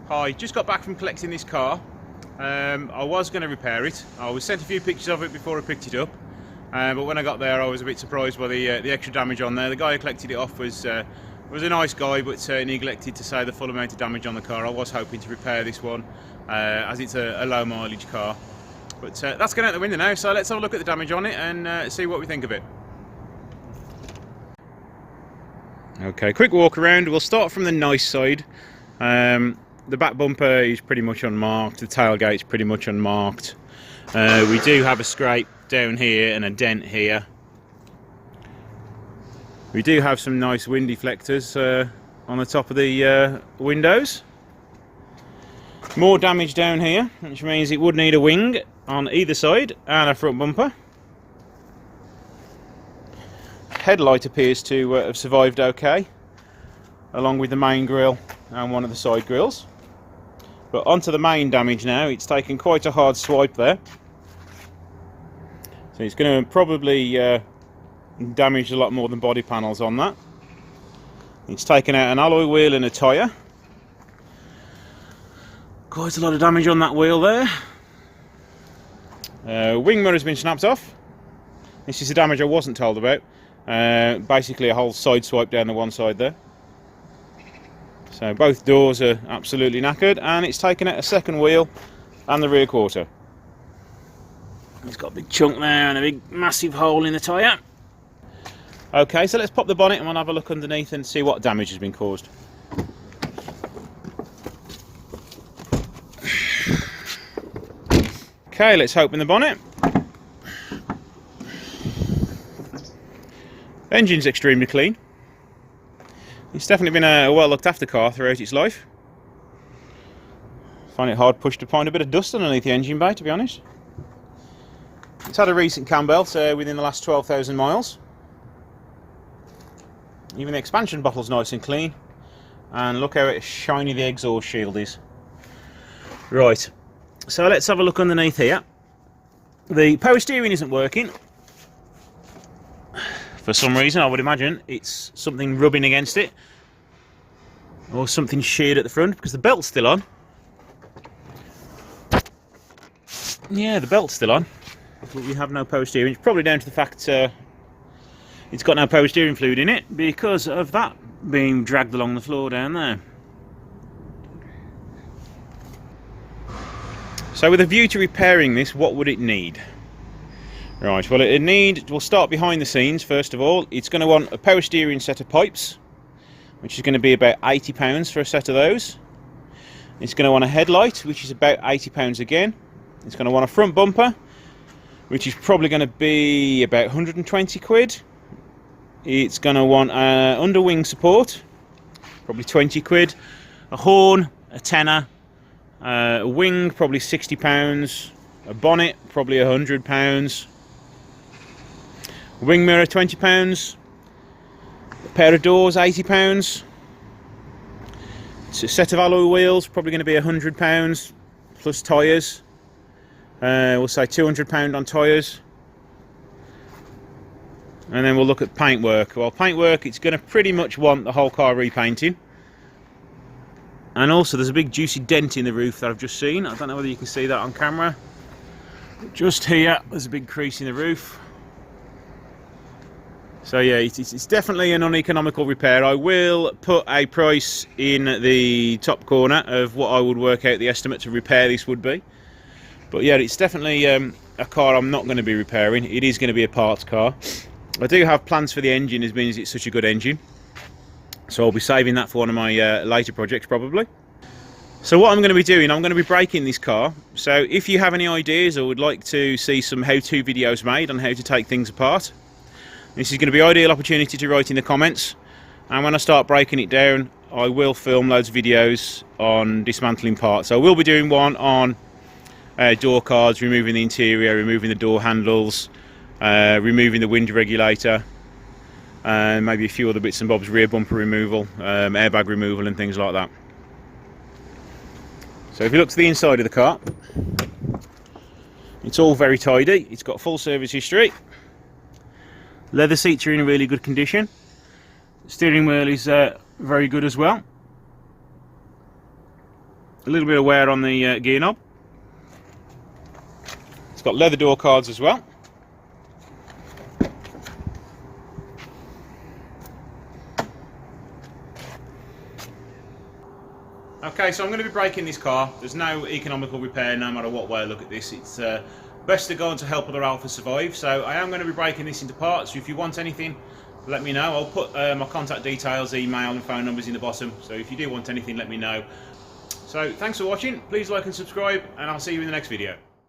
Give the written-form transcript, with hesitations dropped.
Hi, just got back from collecting this car. I was going to repair it. I was sent a few pictures of it before I picked it up, but when I got there I was a bit surprised by the extra damage on there. The guy who collected it off was a nice guy, but neglected to say the full amount of damage on the car. I was hoping to repair this one as it's a low mileage car, but that's going out the window now, so let's have a look at the damage on it and see what we think of it. Okay, quick walk around. We'll start from the nice side. The back bumper is pretty much unmarked, the tailgate's pretty much unmarked. We do have a scrape down here and a dent here. We do have some nice wind deflectors on the top of the windows. More damage down here, which means it would need a wing on either side and a front bumper. Headlight appears to have survived okay, along with the main grille and one of the side grills. But onto the main damage now. It's taken quite a hard swipe there, so it's going to probably damage a lot more than body panels on that. It's taken out an alloy wheel and a tyre. Quite a lot of damage on that wheel there. Wing mirror has been snapped off. This is the damage I wasn't told about. Basically a whole side swipe down the one side there. So both doors are absolutely knackered, and it's taken out a second wheel and the rear quarter. It's got a big chunk there and a big massive hole in the tyre. Okay, so let's pop the bonnet and we'll have a look underneath and see what damage has been caused. Okay, let's open the bonnet. Engine's extremely clean. It's definitely been a well looked after car throughout its life. Find it hard pushed to find a bit of dust underneath the engine bay, to be honest. It's had a recent cam belt within the last 12,000 miles. Even the expansion bottle's nice and clean. And look how shiny the exhaust shield is. Right, so let's have a look underneath here. The power steering isn't working. For some reason, I would imagine it's something rubbing against it, or something sheared at the front, because the belt's still on. Yeah, the belt's still on, but we have no power steering. It's probably down to the fact it's got no power steering fluid in it, because of that being dragged along the floor down there. So with a view to repairing this, what would it need? Right, well we'll start behind the scenes first of all. It's going to want a power steering set of pipes, which is going to be about £80 for a set of those. It's going to want a headlight, which is about £80 again. It's going to want a front bumper, which is probably going to be about 120 quid. It's going to want underwing support, probably 20 quid. A horn, a tenner. A wing, probably £60. A bonnet, probably £100. Wing mirror, £20. A pair of doors, £80. It's a set of alloy wheels, probably going to be £100 plus tyres. We'll say £200 on tyres. And then we'll look at paintwork. Well, paintwork, it's going to pretty much want the whole car repainting. And also there's a big juicy dent in the roof that I've just seen. I don't know whether you can see that on camera. Just here, there's a big crease in the roof. So yeah, it's definitely an uneconomical repair. I will put a price in the top corner of what I would work out the estimate to repair this would be. But yeah, it's definitely a car I'm not going to be repairing. It is going to be a parts car. I do have plans for the engine, as means it's such a good engine. So I'll be saving that for one of my later projects probably. So what I'm going to be doing, I'm going to be breaking this car. So if you have any ideas or would like to see some how-to videos made on how to take things apart, this is going to be an ideal opportunity to write in the comments. And when I start breaking it down, I will film loads of videos on dismantling parts. So I will be doing one on door cards, removing the interior, removing the door handles, removing the wind regulator, and maybe a few other bits and bobs, rear bumper removal, airbag removal and things like that. So if you look to the inside of the car, it's all very tidy. It's got full service history. Leather seats are in a really good condition. The steering wheel is very good as well. a little bit of wear on the gear knob. It's got leather door cards as well. Okay, so I'm going to be breaking this car. There's no economical repair no matter what way I look at this. It's best to go on to help other Alphas survive. So I am going to be breaking this into parts. So if you want anything, let me know. I'll put my contact details, email and phone numbers in the bottom. So if you do want anything, let me know. So thanks for watching. Please like and subscribe, and I'll see you in the next video.